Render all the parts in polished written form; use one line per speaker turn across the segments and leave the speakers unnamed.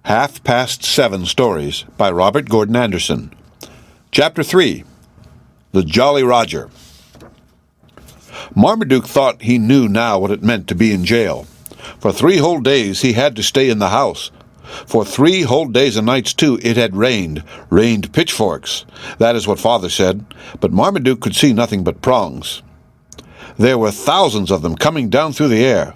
7 Stories by Robert Gordon Anderson. Chapter 3. The Jolly Roger. Marmaduke thought he knew now what it meant to be in jail. For 3 whole days he had to stay in the house. For 3 whole days and nights, too, it had rained pitchforks. That is what Father said, but Marmaduke could see nothing but prongs. There were thousands of them coming down through the air.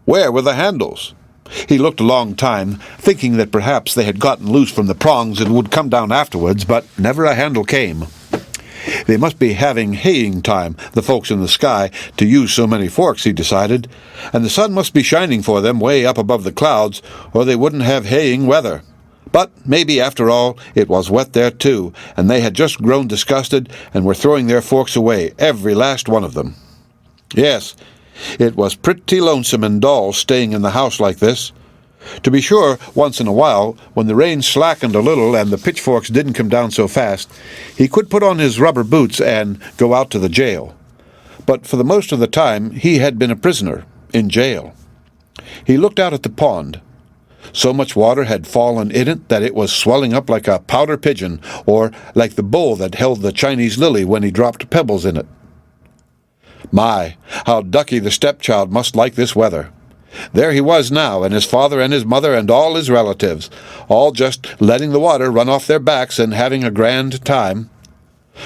Where were the handles? He looked a long time, thinking that perhaps they had gotten loose from the prongs and would come down afterwards, but never a handle came. They must be having haying time, the folks in the sky, to use so many forks, he decided, and the sun must be shining for them way up above the clouds, or they wouldn't have haying weather. But maybe, after all, it was wet there too, and they had just grown disgusted and were throwing their forks away, every last one of them. Yes, it was pretty lonesome and dull staying in the house like this. To be sure, once in a while, when the rain slackened a little and the pitchforks didn't come down so fast, he could put on his rubber boots and go out to the jail. But for the most of the time, he had been a prisoner, in jail. He looked out at the pond. So much water had fallen in it that it was swelling up like a pouter pigeon, or like the bowl that held the Chinese lily when he dropped pebbles in it. My, how Ducky the stepchild must like this weather. There he was now, and his father and his mother and all his relatives, all just letting the water run off their backs and having a grand time.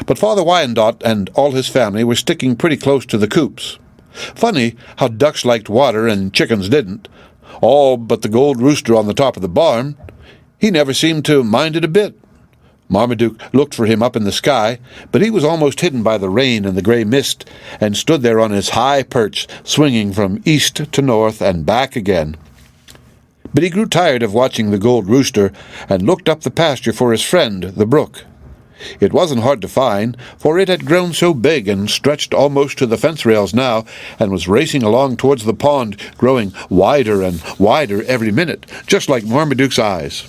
But Father Wyandotte and all his family were sticking pretty close to the coops. Funny how ducks liked water and chickens didn't. All but the gold rooster on the top of the barn. He never seemed to mind it a bit. Marmaduke looked for him up in the sky, but he was almost hidden by the rain and the gray mist, and stood there on his high perch, swinging from east to north and back again. But he grew tired of watching the gold rooster, and looked up the pasture for his friend, the brook. It wasn't hard to find, for it had grown so big and stretched almost to the fence rails now, and was racing along towards the pond, growing wider and wider every minute, just like Marmaduke's eyes.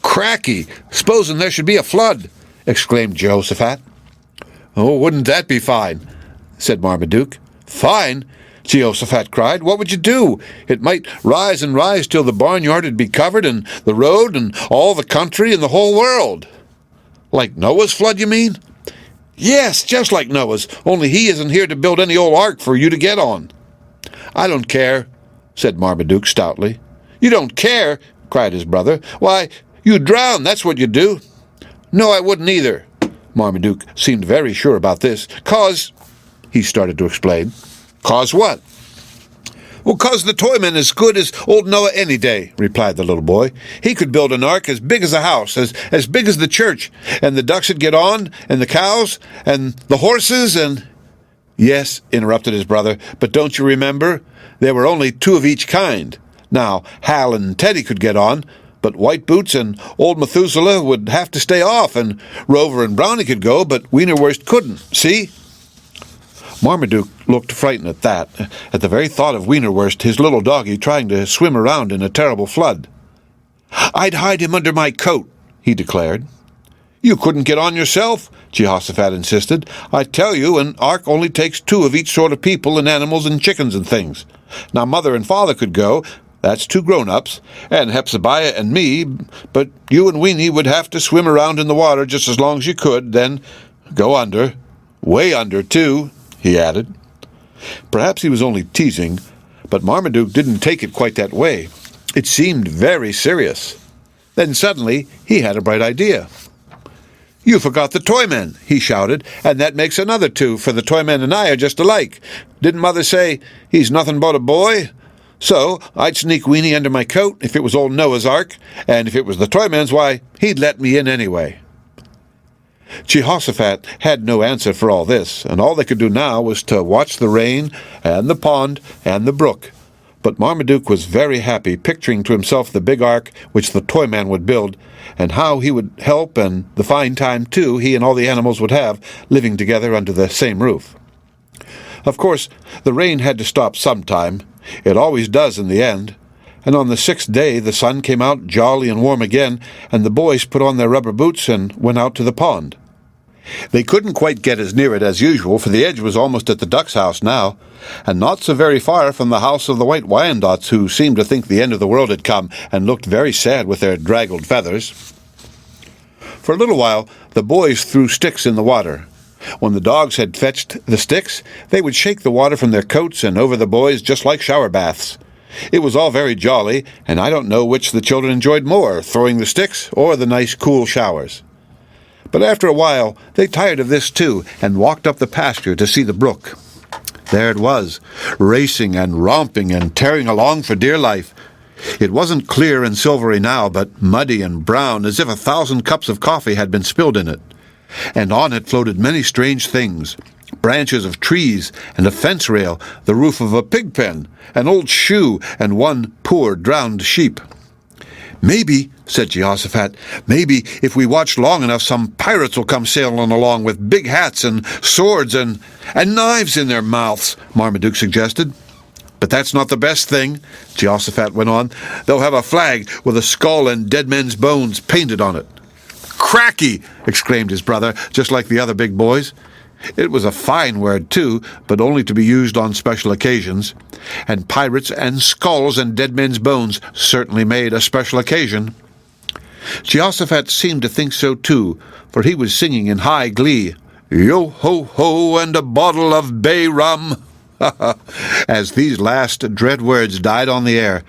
"Cracky! Supposing there should be a flood!" exclaimed Jehosophat. "Oh, wouldn't that be fine?" said Marmaduke. "Fine!" Jehosophat cried. "What would you do? It might rise and rise till the barnyard would be covered, and the road, and all the country, and the whole world." "Like Noah's flood, you mean?" "Yes, just like Noah's, only he isn't here to build any old ark for you to get on." "I don't care," said Marmaduke stoutly. "You don't care?" cried his brother. "Why, you'd drown, that's what you'd do." "No, I wouldn't either." Marmaduke seemed very sure about this. "'Cause," he started to explain. "'Cause what?" "Well, 'cause the Toyman is good as old Noah any day," replied the little boy. "He could build an ark as big as a house, as big as the church, and the ducks would get on, and the cows, and the horses, and—" "Yes," interrupted his brother, "but don't you remember? There were only 2 of each kind. Now, Hal and Teddy could get on, but White Boots and old Methuselah would have to stay off, and Rover and Brownie could go, but Wienerwurst couldn't. See?" Marmaduke looked frightened at that, at the very thought of Wienerwurst, his little doggie, trying to swim around in a terrible flood. "I'd hide him under my coat," he declared. "You couldn't get on yourself," Jehosophat insisted. "I tell you, an ark only takes 2 of each sort of people and animals and chickens and things. Now, Mother and Father could go. That's 2 grown-ups, and Hepzebiah and me, but you and Weenie would have to swim around in the water just as long as you could, then go under. Way under, too," he added. Perhaps he was only teasing, but Marmaduke didn't take it quite that way. It seemed very serious. Then suddenly he had a bright idea. "You forgot the Toyman," he shouted, "and that makes another 2, for the Toyman and I are just alike. Didn't Mother say, 'He's nothing but a boy'? So I'd sneak Weenie under my coat if it was old Noah's Ark, and if it was the Toyman's, why, he'd let me in anyway." Jehosophat had no answer for all this, and all they could do now was to watch the rain, and the pond, and the brook. But Marmaduke was very happy, picturing to himself the big ark which the Toyman would build, and how he would help, and the fine time, too, he and all the animals would have, living together under the same roof. Of course, the rain had to stop sometime. It always does in the end. And on the 6th day the sun came out jolly and warm again, and the boys put on their rubber boots and went out to the pond. They couldn't quite get as near it as usual, for the edge was almost at the duck's house now, and not so very far from the house of the White Wyandottes, who seemed to think the end of the world had come, and looked very sad with their draggled feathers. For a little while, the boys threw sticks in the water. When the dogs had fetched the sticks, they would shake the water from their coats and over the boys just like shower baths. It was all very jolly, and I don't know which the children enjoyed more, throwing the sticks or the nice cool showers. But after a while, they tired of this too, and walked up the pasture to see the brook. There it was, racing and romping and tearing along for dear life. It wasn't clear and silvery now, but muddy and brown, as if 1,000 cups of coffee had been spilled in it. And on it floated many strange things, branches of trees and a fence rail, the roof of a pig pen, an old shoe, and one poor drowned sheep. "Maybe," said Jehosophat, "maybe if we watch long enough some pirates will come sailing along with big hats and swords and knives in their mouths," Marmaduke suggested. "But that's not the best thing," Jehosophat went on. "They'll have a flag with a skull and dead men's bones painted on it." "Cracky!" exclaimed his brother, just like the other big boys. It was a fine word, too, but only to be used on special occasions. And pirates and skulls and dead men's bones certainly made a special occasion. Jehosophat seemed to think so, too, for he was singing in high glee, "Yo-ho-ho, and a bottle of bay rum." As these last dread words died on the air,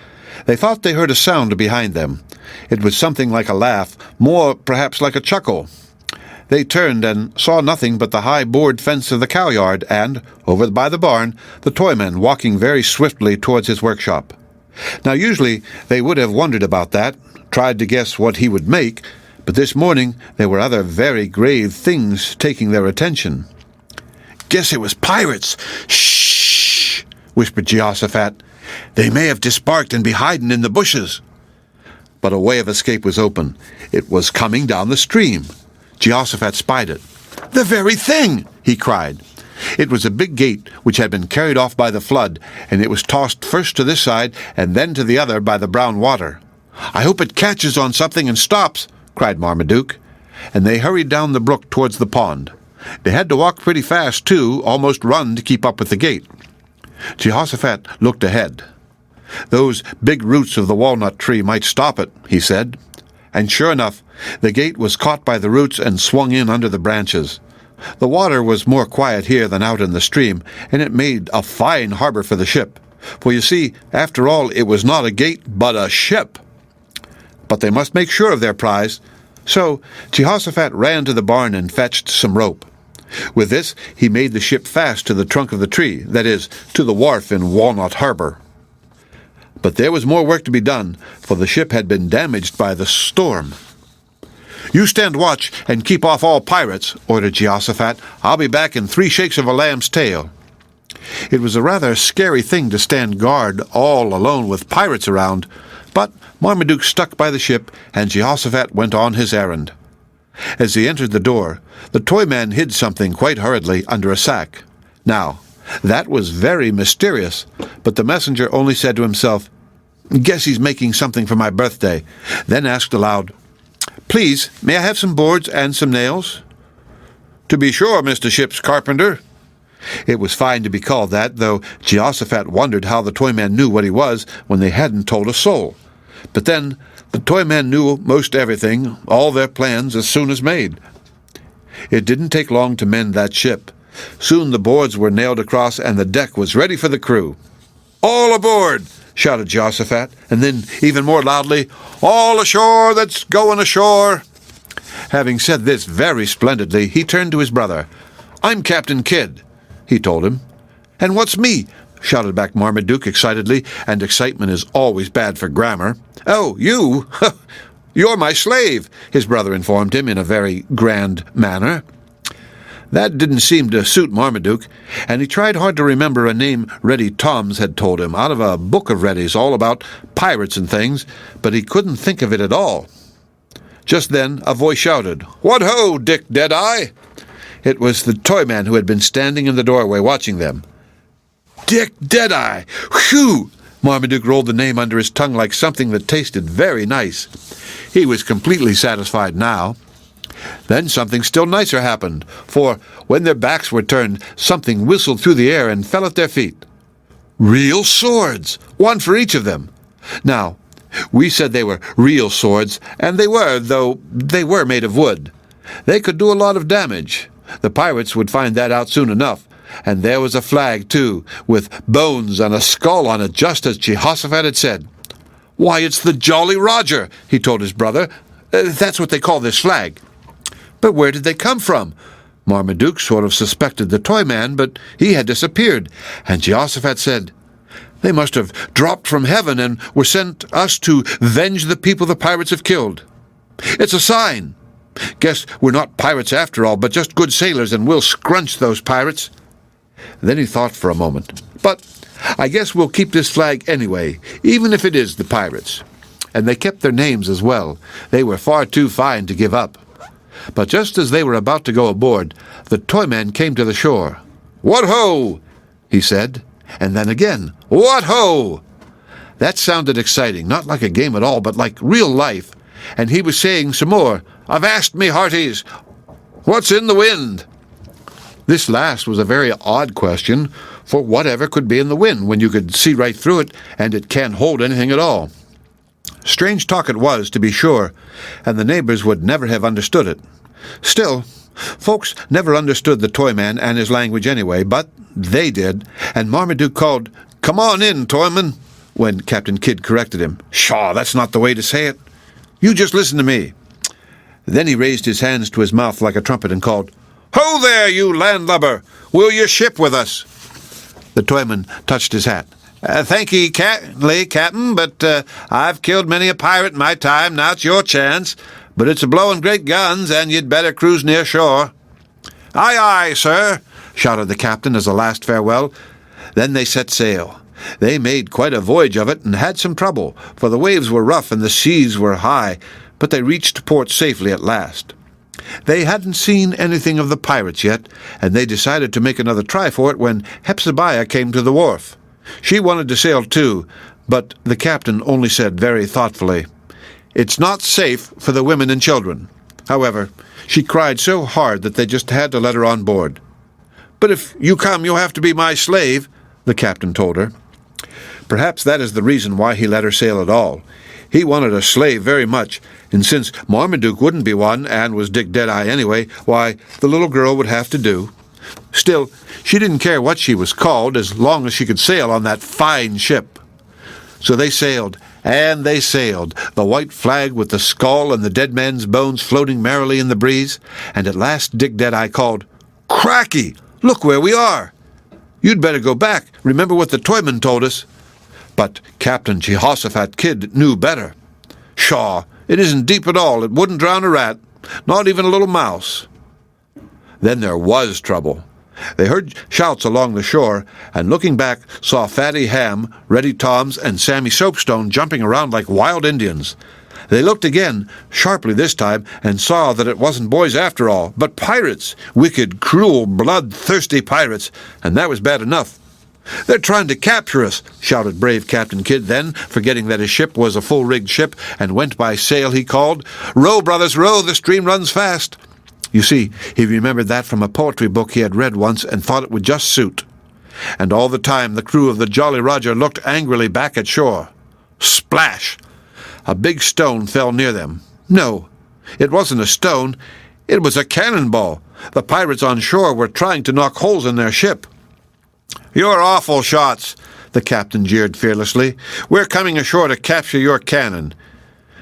they thought they heard a sound behind them. It was something like a laugh, more perhaps like a chuckle. They turned and saw nothing but the high board fence of the cowyard and, over by the barn, the Toyman walking very swiftly towards his workshop. Now usually they would have wondered about that, tried to guess what he would make, but this morning there were other very grave things taking their attention. "Guess it was pirates." "Shh!" whispered Jehosophat. "They may have disbarked and be hiding in the bushes." But a way of escape was open. It was coming down the stream. Jehosophat spied it. "The very thing!" he cried. It was a big gate which had been carried off by the flood, and it was tossed first to this side and then to the other by the brown water. "I hope it catches on something and stops," cried Marmaduke. And they hurried down the brook towards the pond. They had to walk pretty fast, too, almost run to keep up with the gate. Jehosophat looked ahead. "Those big roots of the walnut tree might stop it," he said. And sure enough, the gate was caught by the roots and swung in under the branches. The water was more quiet here than out in the stream, and it made a fine harbor for the ship. For you see, after all, it was not a gate, but a ship. But they must make sure of their prize. So Jehosophat ran to the barn and fetched some rope. With this, he made the ship fast to the trunk of the tree, that is, to the wharf in Walnut Harbor. But there was more work to be done, for the ship had been damaged by the storm. "You stand watch and keep off all pirates," ordered Jehosophat. "I'll be back in 3 shakes of a lamb's tail." It was a rather scary thing to stand guard all alone with pirates around, but Marmaduke stuck by the ship, and Jehosophat went on his errand. As he entered the door, the Toyman hid something quite hurriedly under a sack. Now, that was very mysterious, but the messenger only said to himself, "Guess he's making something for my birthday," then asked aloud, "Please, may I have some boards and some nails?" "To be sure, Mr. Ship's carpenter." It was fine to be called that, though Jehosophat wondered how the Toyman knew what he was when they hadn't told a soul. But then, the Toyman knew most everything, all their plans as soon as made. It didn't take long to mend that ship. Soon the boards were nailed across, and the deck was ready for the crew. "All aboard!" shouted Jehosophat, and then, even more loudly, "All ashore that's going ashore!" Having said this very splendidly, he turned to his brother. "I'm Captain Kidd," he told him. "And what's me?" shouted back Marmaduke excitedly, and excitement is always bad for grammar. "Oh, you? You're my slave," his brother informed him in a very grand manner. That didn't seem to suit Marmaduke, and he tried hard to remember a name Reddy Toms had told him out of a book of Reddy's all about pirates and things, but he couldn't think of it at all. Just then a voice shouted, "What ho, Dick Deadeye!" It was the Toyman who had been standing in the doorway watching them. "Dick Deadeye! Whew!" Marmaduke rolled the name under his tongue like something that tasted very nice. He was completely satisfied now. Then something still nicer happened, for when their backs were turned, something whistled through the air and fell at their feet. Real swords, one for each of them. Now, we said they were real swords, and they were, though they were made of wood. They could do a lot of damage. The pirates would find that out soon enough, and there was a flag, too, with bones and a skull on it, just as Jehosophat had said. "Why, it's the Jolly Roger," he told his brother. "That's what they call this flag." But where did they come from? Marmaduke sort of suspected the Toyman, but he had disappeared, and Jehosophat said, "They must have dropped from heaven and were sent us to venge the people the pirates have killed. It's a sign. Guess we're not pirates after all, but just good sailors, and we'll scrunch those pirates." Then he thought for a moment. "But I guess we'll keep this flag anyway, even if it is the pirates." And they kept their names as well. They were far too fine to give up. But just as they were about to go aboard, the Toyman came to the shore. "What ho!" he said, and then again, "What ho!" That sounded exciting, not like a game at all, but like real life, and he was saying some more, "Avast me, hearties! What's in the wind?" This last was a very odd question, for whatever could be in the wind when you could see right through it, and it can't hold anything at all? Strange talk it was, to be sure, and the neighbors would never have understood it. Still, folks never understood the Toyman and his language anyway, but they did, and Marmaduke called, "Come on in, Toyman," when Captain Kidd corrected him. "Pshaw, that's not the way to say it. You just listen to me." Then he raised his hands to his mouth like a trumpet and called, "Ho there, you landlubber! Will you ship with us?" The Toyman touched his hat. "Thank ye, Captain, but I've killed many a pirate in my time. Now it's your chance. But it's a-blowing great guns, and you'd better cruise near shore." "Aye, aye, sir," shouted the captain as a last farewell. Then they set sail. They made quite a voyage of it and had some trouble, for the waves were rough and the seas were high, but they reached port safely at last. They hadn't seen anything of the pirates yet, and they decided to make another try for it when Hepzebiah came to the wharf. She wanted to sail too, but the captain only said very thoughtfully, "It's not safe for the women and children." However, she cried so hard that they just had to let her on board. "But if you come, you'll have to be my slave," the captain told her. Perhaps that is the reason why he let her sail at all. He wanted a slave very much, and since Marmaduke wouldn't be one and was Dick Deadeye anyway, why, the little girl would have to do. Still, she didn't care what she was called as long as she could sail on that fine ship. So they sailed, and they sailed, the white flag with the skull and the dead man's bones floating merrily in the breeze, and at last Dick Deadeye called, "Cracky! Look where we are! You'd better go back. Remember what the Toyman told us." But Captain Jehosophat Kidd knew better. "Pshaw, it isn't deep at all. It wouldn't drown a rat, not even a little mouse." Then there was trouble. They heard shouts along the shore, and looking back, saw Fatty Ham, Reddy Toms, and Sammy Soapstone jumping around like wild Indians. They looked again, sharply this time, and saw that it wasn't boys after all, but pirates, wicked, cruel, bloodthirsty pirates, and that was bad enough. "They're trying to capture us," shouted brave Captain Kidd. Then, forgetting that his ship was a full-rigged ship and went by sail, he called, "Row, brothers, row, the stream runs fast." You see, he remembered that from a poetry book he had read once and thought it would just suit. And all the time the crew of the Jolly Roger looked angrily back at shore. Splash! A big stone fell near them. No, it wasn't a stone. It was a cannonball. The pirates on shore were trying to knock holes in their ship. "You're awful shots," the captain jeered fearlessly. "We're coming ashore to capture your cannon."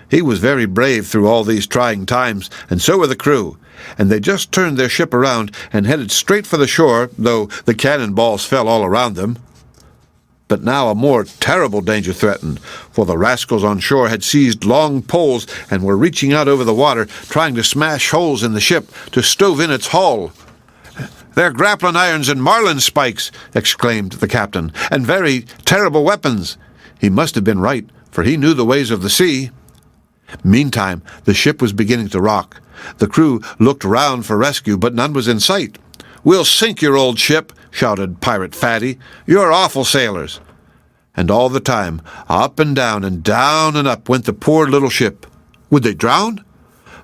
He was very brave through all these trying times, and so were the crew, and they just turned their ship around and headed straight for the shore, though the cannonballs fell all around them. But now a more terrible danger threatened, for the rascals on shore had seized long poles and were reaching out over the water, trying to smash holes in the ship to stove in its hull. "They're grappling irons and marlin spikes," exclaimed the captain, "and very terrible weapons." He must have been right, for he knew the ways of the sea. Meantime, the ship was beginning to rock. The crew looked round for rescue, but none was in sight. "We'll sink your old ship," shouted Pirate Fatty. "You're awful sailors." And all the time, up and down and up went the poor little ship. Would they drown?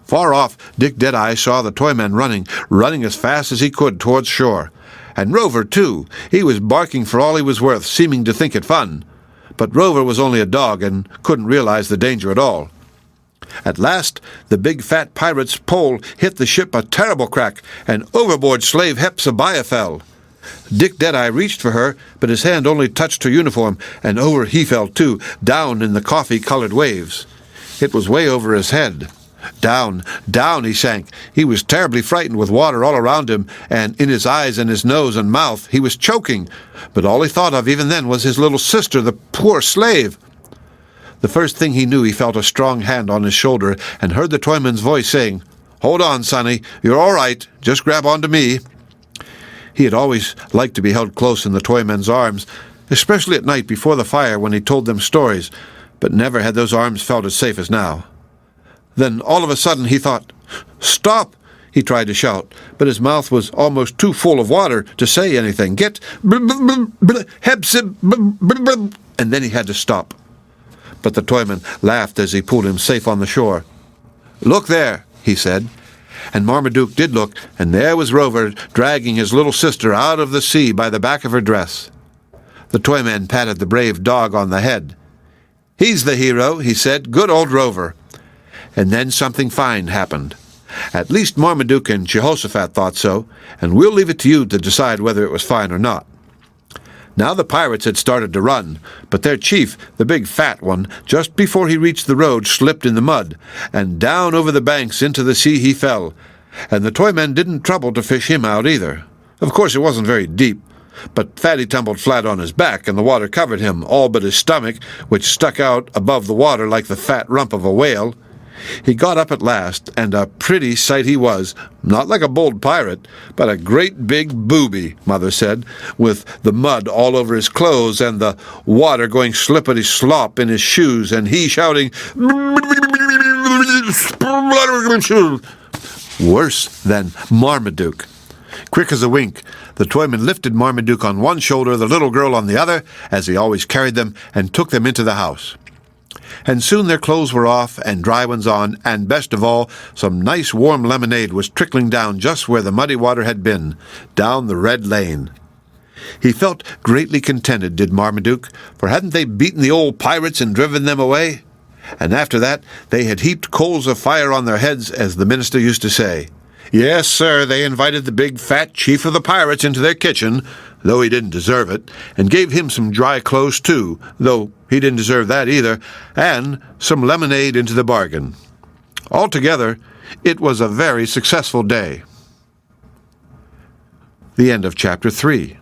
Far off, Dick Deadeye saw the Toyman running as fast as he could towards shore. And Rover, too. He was barking for all he was worth, seeming to think it fun. But Rover was only a dog and couldn't realize the danger at all. At last, the big fat pirate's pole hit the ship a terrible crack, and overboard slave Hepzebiah fell. Dick Deadeye reached for her, but his hand only touched her uniform, and over he fell too, down in the coffee-colored waves. It was way over his head. Down, down he sank. He was terribly frightened with water all around him, and in his eyes and his nose and mouth he was choking. But all he thought of even then was his little sister, the poor slave. The first thing he knew, he felt a strong hand on his shoulder and heard the Toyman's voice saying, "Hold on, sonny. You're all right. Just grab onto me." He had always liked to be held close in the Toyman's arms, especially at night before the fire when he told them stories, but never had those arms felt as safe as now. Then, all of a sudden, he thought, "Stop!" He tried to shout, but his mouth was almost too full of water to say anything. "Get hepzebiah," and then he had to stop. But the Toyman laughed as he pulled him safe on the shore. "Look there," he said. And Marmaduke did look, and there was Rover dragging his little sister out of the sea by the back of her dress. The Toyman patted the brave dog on the head. "He's the hero," he said. "Good old Rover." And then something fine happened. At least Marmaduke and Jehosophat thought so, and we'll leave it to you to decide whether it was fine or not. Now the pirates had started to run, but their chief, the big fat one, just before he reached the road, slipped in the mud, and down over the banks into the sea he fell, and the Toymen didn't trouble to fish him out either. Of course it wasn't very deep, but Fatty tumbled flat on his back, and the water covered him, all but his stomach, which stuck out above the water like the fat rump of a whale. He got up at last, and a pretty sight he was, not like a bold pirate, but a great big booby, Mother said, with the mud all over his clothes and the water going slippity-slop in his shoes, and he shouting, worse than Marmaduke. Quick as a wink, the Toyman lifted Marmaduke on one shoulder, the little girl on the other, as he always carried them, and took them into the house. And soon their clothes were off and dry ones on, and best of all, some nice warm lemonade was trickling down just where the muddy water had been, down the red lane. He felt greatly contented, did Marmaduke, for hadn't they beaten the old pirates and driven them away? And after that they had heaped coals of fire on their heads, as the minister used to say. Yes, sir, they invited the big fat chief of the pirates into their kitchen, though he didn't deserve it, and gave him some dry clothes too, though he didn't deserve that either, and some lemonade into the bargain. Altogether, it was a very successful day. The end of Chapter 3.